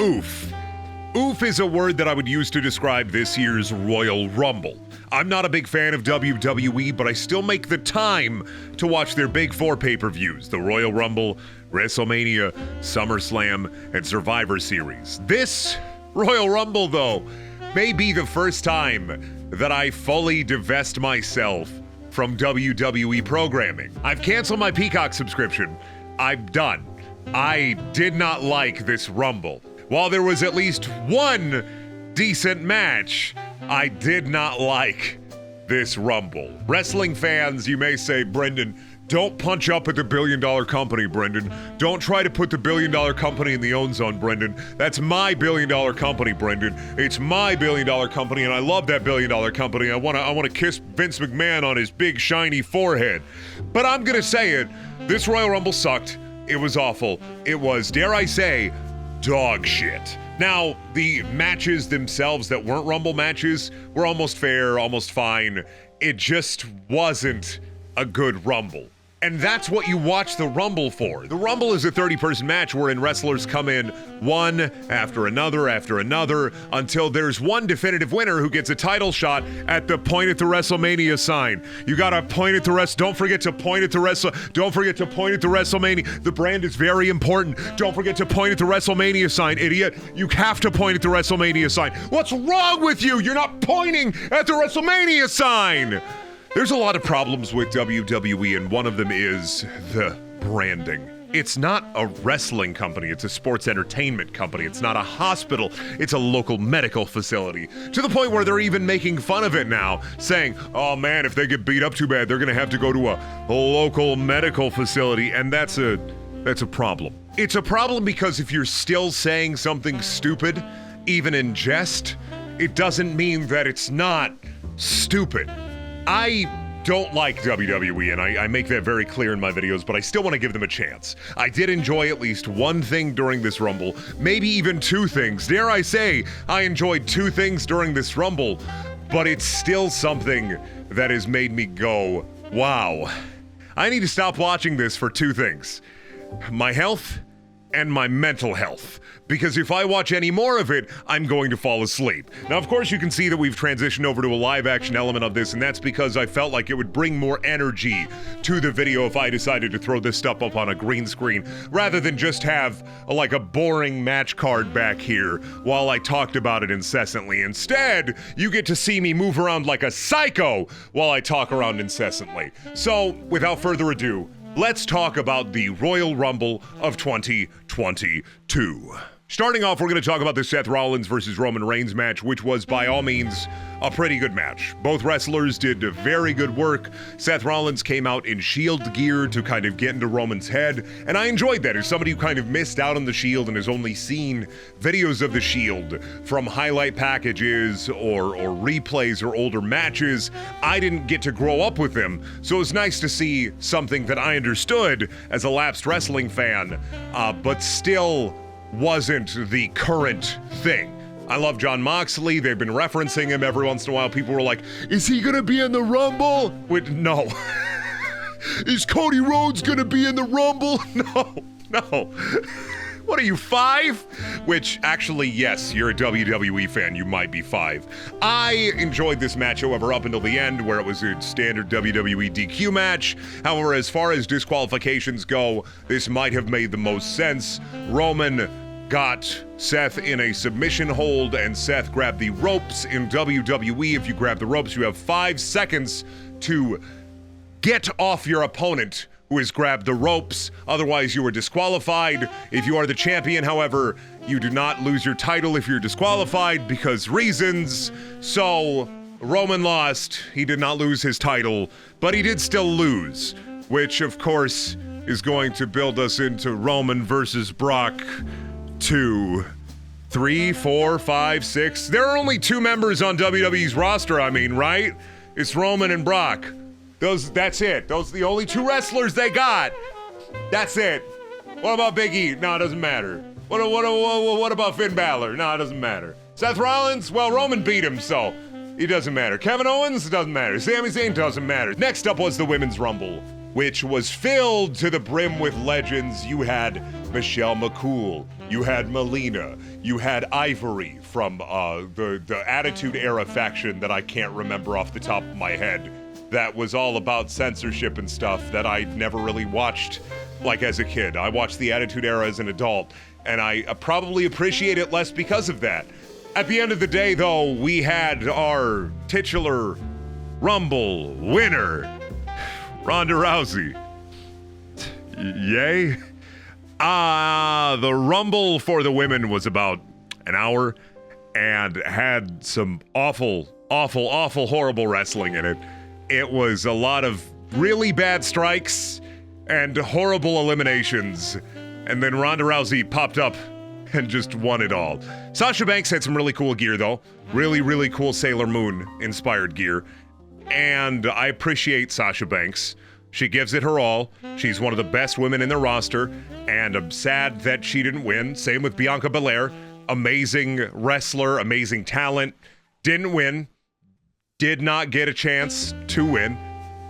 Oof. Oof is a word that I would use to describe this year's Royal Rumble. I'm not a big fan of WWE, but I still make the time to watch their big four pay-per-views, the Royal Rumble, WrestleMania, SummerSlam, and Survivor Series. This Royal Rumble, though, may be the first time that I fully divest myself from WWE programming. I've canceled my Peacock subscription. I'm done. I did not like this Rumble. While there was at least one decent match, I did not like this Rumble. Wrestling fans, you may say, Brendan, don't punch up at the billion-dollar company, Brendan. Don't try to put the billion-dollar company in the own zone, Brendan. That's my billion-dollar company, Brendan. It's my billion-dollar company, and I love that billion-dollar company. I want to kiss Vince McMahon on his big, shiny forehead. But I'm going to say it. This Royal Rumble sucked. It was awful. It was, dare I say, dog shit. Now, the matches themselves that weren't Rumble matches were almost fair, almost fine. It just wasn't a good Rumble. And that's what you watch the Rumble for. The Rumble is a 30-person match wherein wrestlers come in one after another, until there's one definitive winner who gets a title shot at the point at the WrestleMania sign. You gotta point at the don't forget to point at the WrestleMania. The brand is very important. Don't forget to point at the WrestleMania sign, idiot. You have to point at the WrestleMania sign. What's wrong with you? You're not pointing at the WrestleMania sign. There's a lot of problems with WWE, and one of them is the branding. It's not a wrestling company, it's a sports entertainment company. It's not a hospital, it's a local medical facility. To the point where they're even making fun of it now, saying, oh man, if they get beat up too bad, they're gonna have to go to a local medical facility, and that's a problem. It's a problem because if you're still saying something stupid, even in jest, it doesn't mean that it's not stupid. I don't like WWE, and I make that very clear in my videos, but I still want to give them a chance. I did enjoy at least one thing during this Rumble, maybe even two things. Dare I say, I enjoyed two things during this Rumble, but it's still something that has made me go, wow. I need to stop watching this for two things. My health and my mental health. Because if I watch any more of it, I'm going to fall asleep. Now, of course, you can see that we've transitioned over to a live action element of this, and that's because I felt like it would bring more energy to the video if I decided to throw this stuff up on a green screen, rather than just have a boring match card back here while I talked about it incessantly. Instead, you get to see me move around like a psycho while I talk around incessantly. So, without further ado, let's talk about the Royal Rumble of 2022. Starting off, we're going to talk about the Seth Rollins versus Roman Reigns match, which was by all means a pretty good match. Both wrestlers did very good work. Seth Rollins came out in Shield gear to kind of get into Roman's head, and I enjoyed that. As somebody who kind of missed out on the Shield and has only seen videos of the Shield from highlight packages or replays or older matches, I didn't get to grow up with them, so it was nice to see something that I understood as a lapsed wrestling fan, but still wasn't the current thing. I love Jon Moxley. They've been referencing him every once in a while. People were like, is he gonna be in the Rumble? No. Is Cody Rhodes gonna be in the Rumble? No. What are you, 5? Which, actually, yes, you're a WWE fan. You might be 5. I enjoyed this match, however, up until the end, where it was a standard WWE DQ match. However, as far as disqualifications go, this might have made the most sense. Roman got Seth in a submission hold, and Seth grabbed the ropes. In WWE, if you grab the ropes, you have 5 seconds to get off your opponent who has grabbed the ropes. Otherwise, you are disqualified. If you are the champion, however, you do not lose your title if you're disqualified because reasons. So, Roman lost. He did not lose his title, but he did still lose, which, of course, is going to build us into Roman versus Brock 2, 3, 4, 5, 6. There are only 2 members on WWE's roster, right? It's Roman and Brock. That's it. Those are the only 2 wrestlers they got. That's it. What about Big E? No, it doesn't matter. What about Finn Balor? No, it doesn't matter. Seth Rollins? Well, Roman beat him, so it doesn't matter. Kevin Owens? Doesn't matter. Sami Zayn? Doesn't matter. Next up was the Women's Rumble, which was filled to the brim with legends. You had Michelle McCool, you had Melina, you had Ivory from the Attitude Era faction that I can't remember off the top of my head. That was all about censorship and stuff that I never really watched like as a kid. I watched the Attitude Era as an adult, and I probably appreciate it less because of that. At the end of the day, though, we had our titular Rumble winner, Ronda Rousey. Yay? The Rumble for the women was about an hour and had some awful, horrible wrestling in it. It was a lot of really bad strikes and horrible eliminations. And then Ronda Rousey popped up and just won it all. Sasha Banks had some really cool gear, though. Really cool Sailor Moon inspired gear. And I appreciate Sasha Banks. She gives it her all. She's one of the best women in the roster. And I'm sad that she didn't win. Same with Bianca Belair. Amazing wrestler, amazing talent. Didn't win. Did not get a chance to win.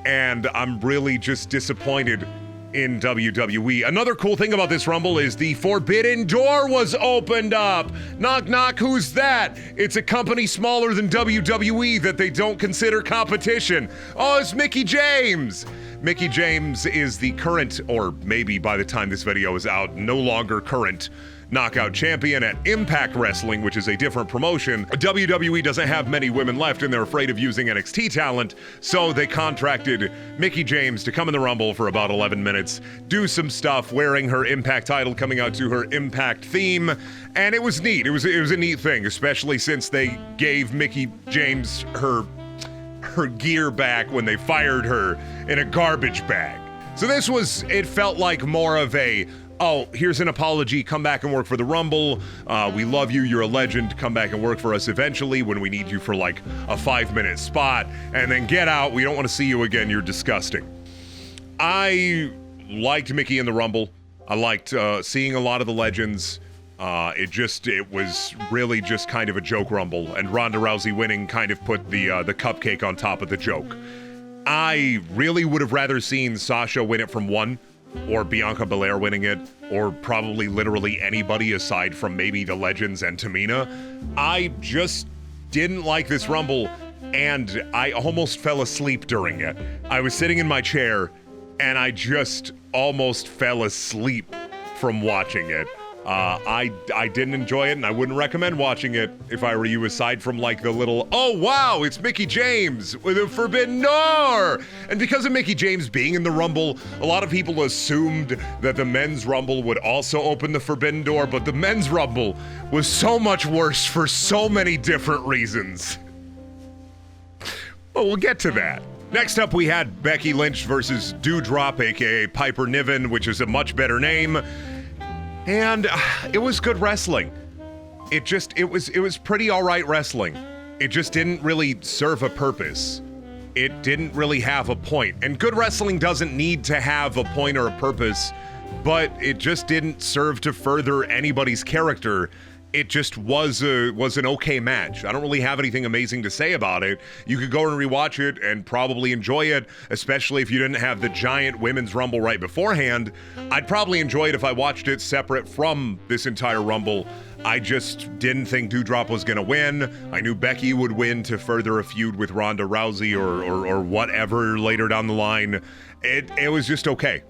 And I'm really just disappointed in WWE. Another cool thing about this Rumble is the Forbidden Door was opened up. Knock, knock, who's that? It's a company smaller than WWE that they don't consider competition. Oh, it's Mickie James. Mickie James is the current, or maybe by the time this video is out, no longer current Knockout champion at Impact Wrestling, which is a different promotion. WWE doesn't have many women left and they're afraid of using NXT talent, so they contracted Mickie James to come in the Rumble for about 11 minutes, do some stuff wearing her Impact title, coming out to her Impact theme, and it was neat. It was a neat thing, especially since they gave Mickie James her gear back when they fired her in a garbage bag. So it felt like more of a, oh, here's an apology, come back and work for the Rumble. We love you, you're a legend, come back and work for us eventually when we need you for like a 5-minute spot, and then get out, we don't want to see you again, you're disgusting. I liked Mickie in the Rumble. I liked seeing a lot of the legends. It was really just kind of a joke Rumble, and Ronda Rousey winning kind of put the cupcake on top of the joke. I really would have rather seen Sasha win it from 1, or Bianca Belair winning it, or probably literally anybody aside from maybe the Legends and Tamina. I just didn't like this Rumble, and I almost fell asleep during it. I was sitting in my chair, and I just almost fell asleep from watching it. I didn't enjoy it, and I wouldn't recommend watching it if I were you, aside from like the little, oh wow, it's Mickie James with a Forbidden Door! And because of Mickie James being in the Rumble, a lot of people assumed that the Men's Rumble would also open the Forbidden Door, but the Men's Rumble was so much worse for so many different reasons. Well, we'll get to that. Next up, we had Becky Lynch versus Dewdrop, aka Piper Niven, which is a much better name. And it was good wrestling. It was pretty all right wrestling. It just didn't really serve a purpose. It didn't really have a point. And good wrestling doesn't need to have a point or a purpose, but it just didn't serve to further anybody's character. It just was an okay match. I don't really have anything amazing to say about it. You could go and rewatch it and probably enjoy it, especially if you didn't have the giant women's Rumble right beforehand. I'd probably enjoy it if I watched it separate from this entire Rumble. I just didn't think Dewdrop was gonna win. I knew Becky would win to further a feud with Ronda Rousey or whatever later down the line. It was just okay.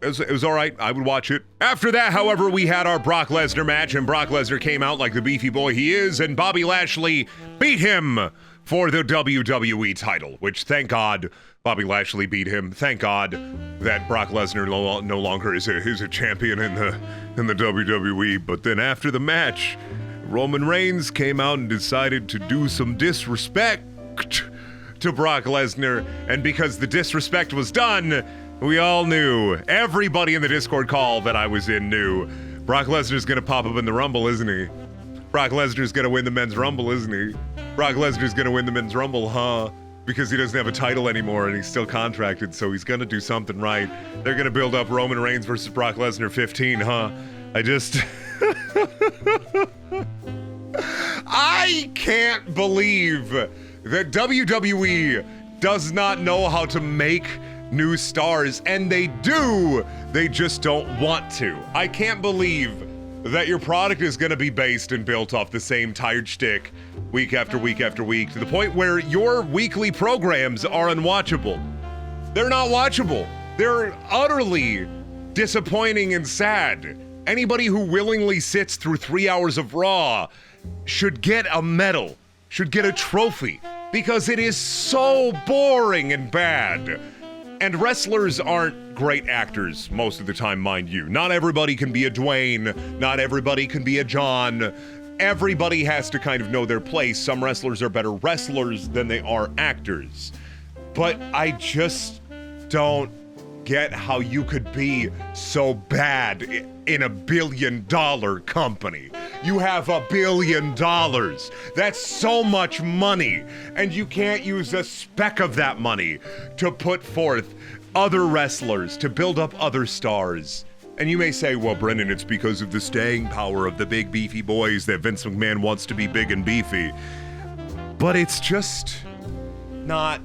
It was all right. I would watch it. After that, however, we had our Brock Lesnar match, and Brock Lesnar came out like the beefy boy he is, and Bobby Lashley beat him for the WWE title, which, thank God, Bobby Lashley beat him. Thank God that Brock Lesnar no longer is a champion in the WWE. But then after the match, Roman Reigns came out and decided to do some disrespect to Brock Lesnar, and because the disrespect was done, we all knew, everybody in the Discord call that I was in knew, Brock Lesnar's gonna pop up in the Rumble, isn't he? Brock Lesnar's gonna win the Men's Rumble, isn't he? Brock Lesnar's gonna win the Men's Rumble, huh? Because he doesn't have a title anymore and he's still contracted, so he's gonna do something right. They're gonna build up Roman Reigns versus Brock Lesnar 15, huh? I can't believe that WWE does not know how to make new stars, and they do. They just don't want to. I can't believe that your product is going to be based and built off the same tired shtick week after week after week, to the point where your weekly programs are unwatchable. They're not watchable. They're utterly disappointing and sad. Anybody who willingly sits through 3 hours of Raw should get a medal, should get a trophy, because it is so boring and bad. And wrestlers aren't great actors most of the time, mind you. Not everybody can be a Dwayne. Not everybody can be a John. Everybody has to kind of know their place. Some wrestlers are better wrestlers than they are actors. But I just don't get how you could be so bad in $1 billion company. You have $1 billion. That's so much money. And you can't use a speck of that money to put forth other wrestlers, to build up other stars. And you may say, well, Brendan, it's because of the staying power of the big beefy boys that Vince McMahon wants to be big and beefy. But it's just not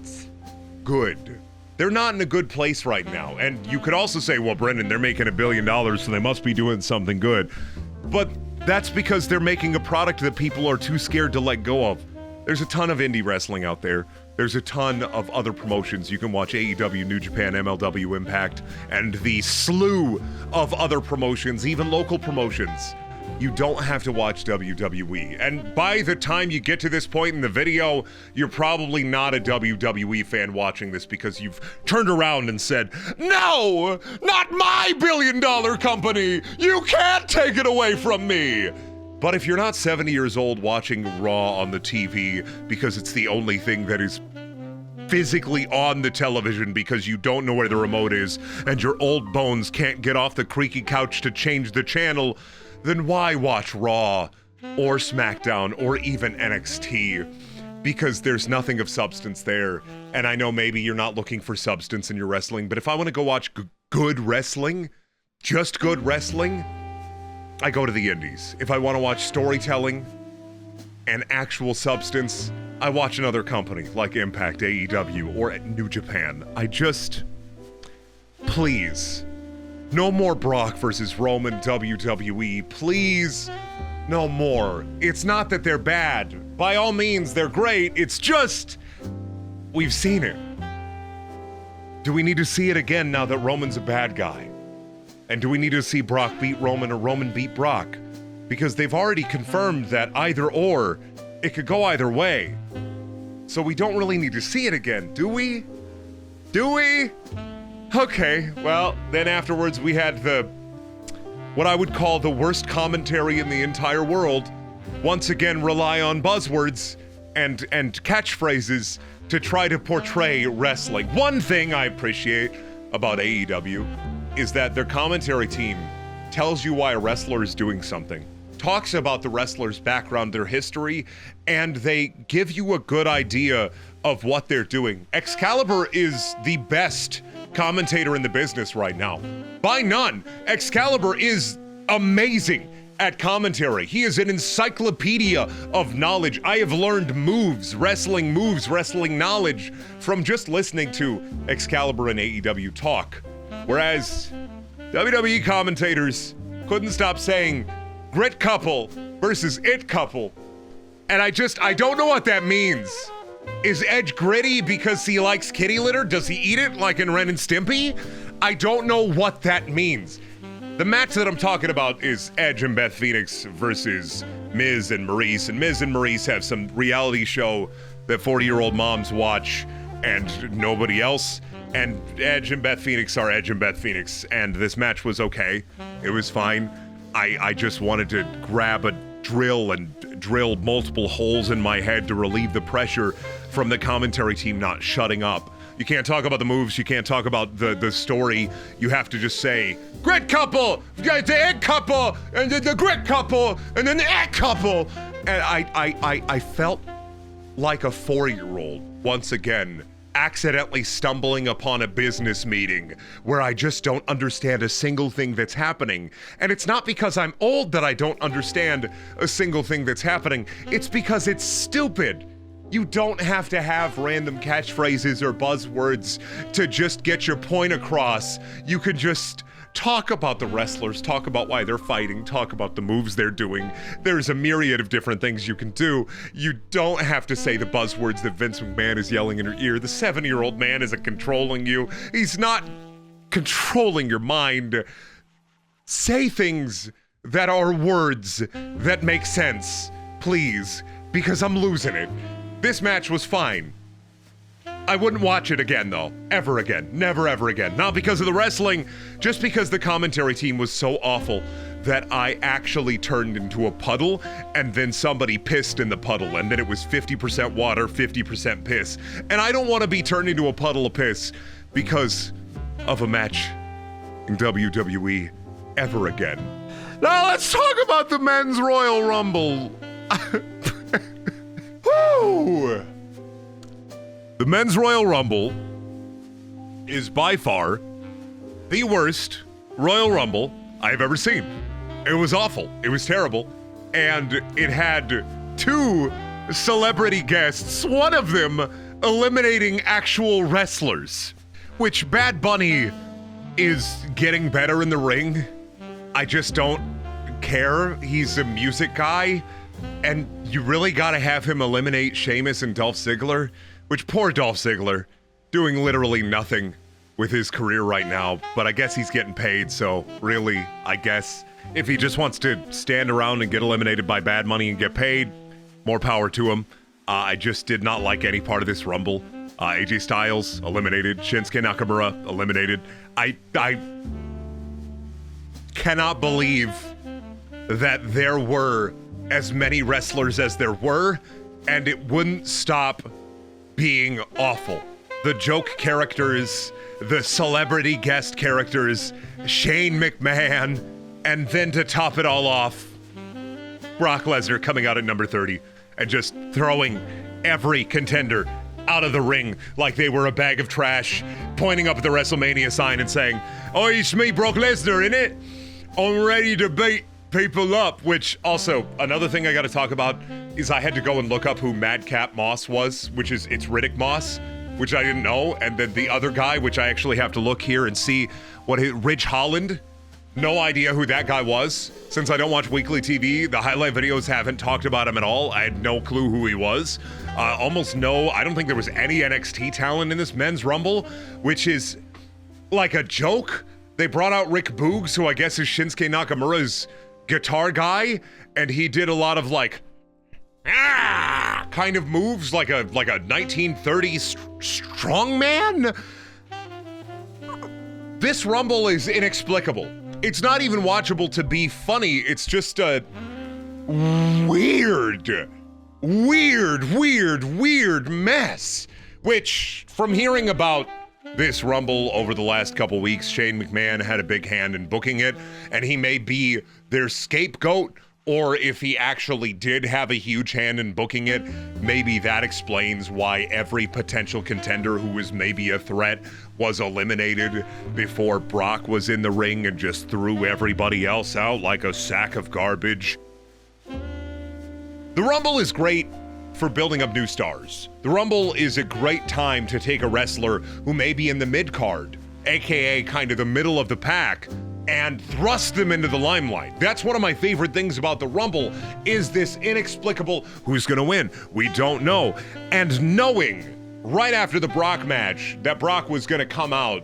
good. They're not in a good place right now. And you could also say, well, Brendan, they're making $1 billion, so they must be doing something good. But that's because they're making a product that people are too scared to let go of. There's a ton of indie wrestling out there. There's a ton of other promotions. You can watch AEW, New Japan, MLW Impact, and the slew of other promotions, even local promotions. You don't have to watch WWE. And by the time you get to this point in the video, you're probably not a WWE fan watching this, because you've turned around and said, no, not my $1 billion company. You can't take it away from me. But if you're not 70 years old watching Raw on the TV because it's the only thing that is physically on the television, because you don't know where the remote is and your old bones can't get off the creaky couch to change the channel, then why watch Raw or SmackDown or even NXT? Because there's nothing of substance there. And I know maybe you're not looking for substance in your wrestling, but if I want to go watch good wrestling, just good wrestling, I go to the indies. If I want to watch storytelling and actual substance, I watch another company like Impact, AEW, or New Japan. Please, no more Brock versus Roman WWE. Please, no more. It's not that they're bad. By all means, they're great. It's just, we've seen it. Do we need to see it again now that Roman's a bad guy? And do we need to see Brock beat Roman or Roman beat Brock? Because they've already confirmed that either or, it could go either way. So we don't really need to see it again, do we? Do we? Okay, well, then afterwards we had what I would call the worst commentary in the entire world. Once again, rely on buzzwords and catchphrases to try to portray wrestling. One thing I appreciate about AEW is that their commentary team tells you why a wrestler is doing something, talks about the wrestler's background, their history, and they give you a good idea of what they're doing. Excalibur is the best commentator in the business right now. By none. Excalibur is amazing at commentary. He is an encyclopedia of knowledge. I have learned wrestling knowledge from just listening to Excalibur and AEW talk. Whereas WWE commentators couldn't stop saying grit couple versus it couple. And I don't know what that means. Is Edge gritty because he likes kitty litter? Does he eat it like in Ren and Stimpy? I don't know what that means. The match that I'm talking about is Edge and Beth Phoenix versus Miz and Maurice. And Miz and Maurice have some reality show that 40-year-old moms watch and nobody else. And Edge and Beth Phoenix are Edge and Beth Phoenix. And this match was okay. It was fine. I just wanted to grab a drill and drill multiple holes in my head to relieve the pressure from the commentary team not shutting up. You can't talk about the moves. You can't talk about the story. You have to just say, grit couple, the egg couple, and the grit couple, and then the egg couple. And I felt like a 4-year-old once again, accidentally stumbling upon a business meeting where I just don't understand a single thing that's happening. And it's not because I'm old that I don't understand a single thing that's happening. It's because it's stupid. You don't have to have random catchphrases or buzzwords to just get your point across. You could just talk about the wrestlers, talk about why they're fighting, talk about the moves they're doing. There's a myriad of different things you can do. You don't have to say the buzzwords that Vince McMahon is yelling in your ear. The 70-year-old man isn't controlling you. He's not controlling your mind. Say things that are words that make sense, please, because I'm losing it. This match was fine. I wouldn't watch it again, though. Ever again. Never, ever again. Not because of the wrestling, just because the commentary team was so awful that I actually turned into a puddle, and then somebody pissed in the puddle, and then it was 50% water, 50% piss. And I don't want to be turned into a puddle of piss because of a match in WWE ever again. Now let's talk about the Men's Royal Rumble. Woo! The Men's Royal Rumble is by far the worst Royal Rumble I've ever seen. It was awful. It was terrible. And it had 2 celebrity guests, one of them eliminating actual wrestlers, which Bad Bunny is getting better in the ring. I just don't care. He's a music guy, and you really gotta have him eliminate Sheamus and Dolph Ziggler. Which, poor Dolph Ziggler, doing literally nothing with his career right now, but I guess he's getting paid, so really, I guess, if he just wants to stand around and get eliminated by Bad Money and get paid, more power to him. I just did not like any part of this Rumble. AJ Styles, eliminated. Shinsuke Nakamura, eliminated. I cannot believe that there were as many wrestlers as there were, and it wouldn't stop being awful. The joke characters, the celebrity guest characters, Shane McMahon, and then to top it all off, Brock Lesnar coming out at number 30 and just throwing every contender out of the ring like they were a bag of trash, pointing up at the WrestleMania sign and saying, "Oh, it's me, Brock Lesnar, innit? I'm ready to beat people up," which also, another thing I got to talk about is I had to go and look up who Madcap Moss was, which is, it's Riddick Moss, which I didn't know, and then the other guy, which I actually have to look here and see what Ridge Holland, no idea who that guy was. Since I don't watch weekly TV, the highlight videos haven't talked about him at all. I had no clue who he was. I don't think there was any NXT talent in this Men's Rumble, which is like a joke. They brought out Rick Boogs, who I guess is Shinsuke Nakamura's guitar guy, and he did a lot of like kind of moves, like a 1930s strongman. This Rumble is inexplicable. It's not even watchable to be funny. It's just a weird mess. Which, from hearing about this Rumble over the last couple weeks, Shane McMahon had a big hand in booking it, and he may be their scapegoat, or if he actually did have a huge hand in booking it, maybe that explains why every potential contender who was maybe a threat was eliminated before Brock was in the ring and just threw everybody else out like a sack of garbage. The Rumble is great for building up new stars. The Rumble is a great time to take a wrestler who may be in the mid-card, aka kind of the middle of the pack, and thrust them into the limelight. That's one of my favorite things about the Rumble, is this inexplicable, who's gonna win? We don't know. And knowing right after the Brock match that Brock was gonna come out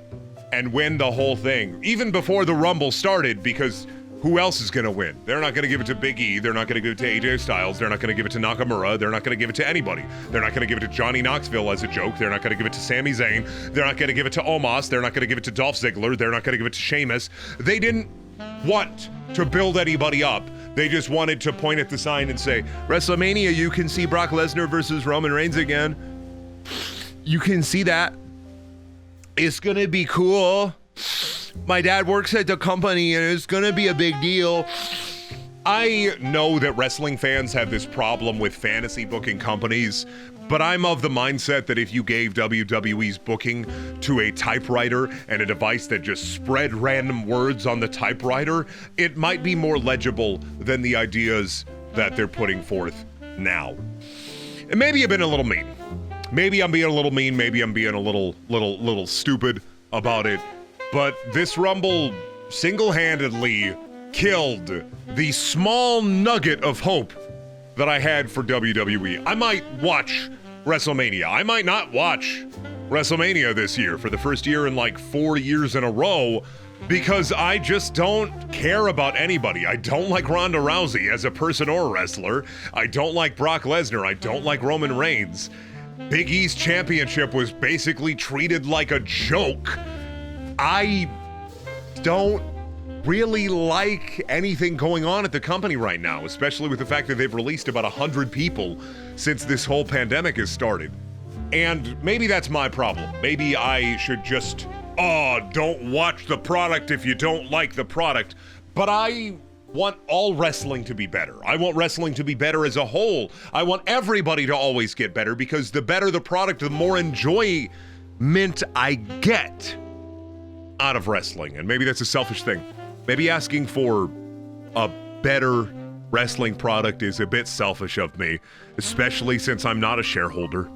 and win the whole thing, even before the Rumble started, because who else is gonna win? They're not gonna give it to Big E, they're not gonna give it to AJ Styles, they're not gonna give it to Nakamura, they're not gonna give it to anybody. They're not gonna give it to Johnny Knoxville as a joke, they're not gonna give it to Sami Zayn, they're not gonna give it to Omos, they're not gonna give it to Dolph Ziggler, they're not gonna give it to Sheamus. They didn't want to build anybody up. They just wanted to point at the sign and say, WrestleMania, you can see Brock Lesnar versus Roman Reigns again. You can see that. It's gonna be cool. My dad works at the company and it's gonna be a big deal. I know that wrestling fans have this problem with fantasy booking companies, but I'm of the mindset that if you gave WWE's booking to a typewriter and a device that just spread random words on the typewriter, it might be more legible than the ideas that they're putting forth now. And maybe I've been a little mean. Maybe I'm being a little mean. Maybe I'm being a little stupid about it. But this Rumble single-handedly killed the small nugget of hope that I had for WWE. I might watch WrestleMania. I might not watch WrestleMania this year for the first year in like 4 years in a row because I just don't care about anybody. I don't like Ronda Rousey as a person or a wrestler. I don't like Brock Lesnar. I don't like Roman Reigns. Big E's championship was basically treated like a joke. I don't really like anything going on at the company right now, especially with the fact that they've released about 100 people since this whole pandemic has started. And maybe that's my problem. Maybe I should just, don't watch the product if you don't like the product. But I want all wrestling to be better. I want wrestling to be better as a whole. I want everybody to always get better because the better the product, the more enjoyment I get out of wrestling. And maybe that's a selfish thing. Maybe asking for a better wrestling product is a bit selfish of me, especially since I'm not a shareholder.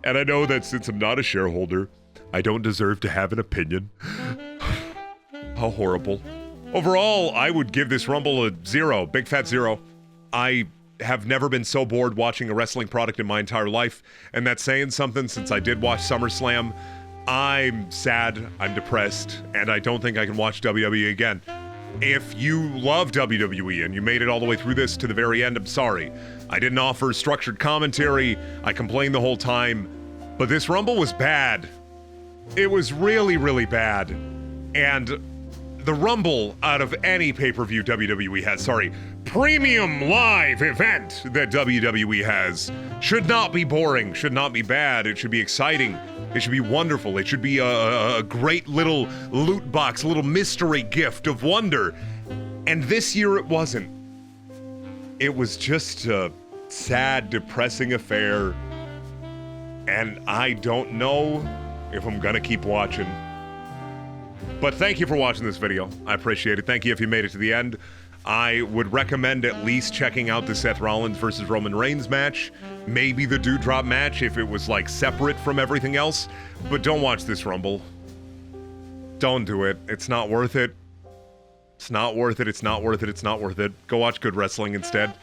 And I know that since I'm not a shareholder, I don't deserve to have an opinion. How horrible. Overall, I would give this Rumble a 0, big fat 0. I have never been so bored watching a wrestling product in my entire life, and that's saying something since I did watch SummerSlam. I'm sad, I'm depressed, and I don't think I can watch WWE again. If you love WWE and you made it all the way through this to the very end, I'm sorry. I didn't offer structured commentary, I complained the whole time, but this Rumble was bad. It was really, really bad. And the Rumble out of any pay-per-view WWE has, premium live event that WWE has, should not be boring, should not be bad, it should be exciting. It should be wonderful. It should be a great little loot box, a little mystery gift of wonder. And this year it wasn't. It was just a sad, depressing affair. And I don't know if I'm gonna keep watching. But thank you for watching this video. I appreciate it. Thank you if you made it to the end. I would recommend at least checking out the Seth Rollins versus Roman Reigns match. Maybe the dewdrop match if it was like separate from everything else. But don't watch this Rumble. Don't do it. It's not worth it. It's not worth it. It's not worth it. It's not worth it. Go watch good wrestling instead.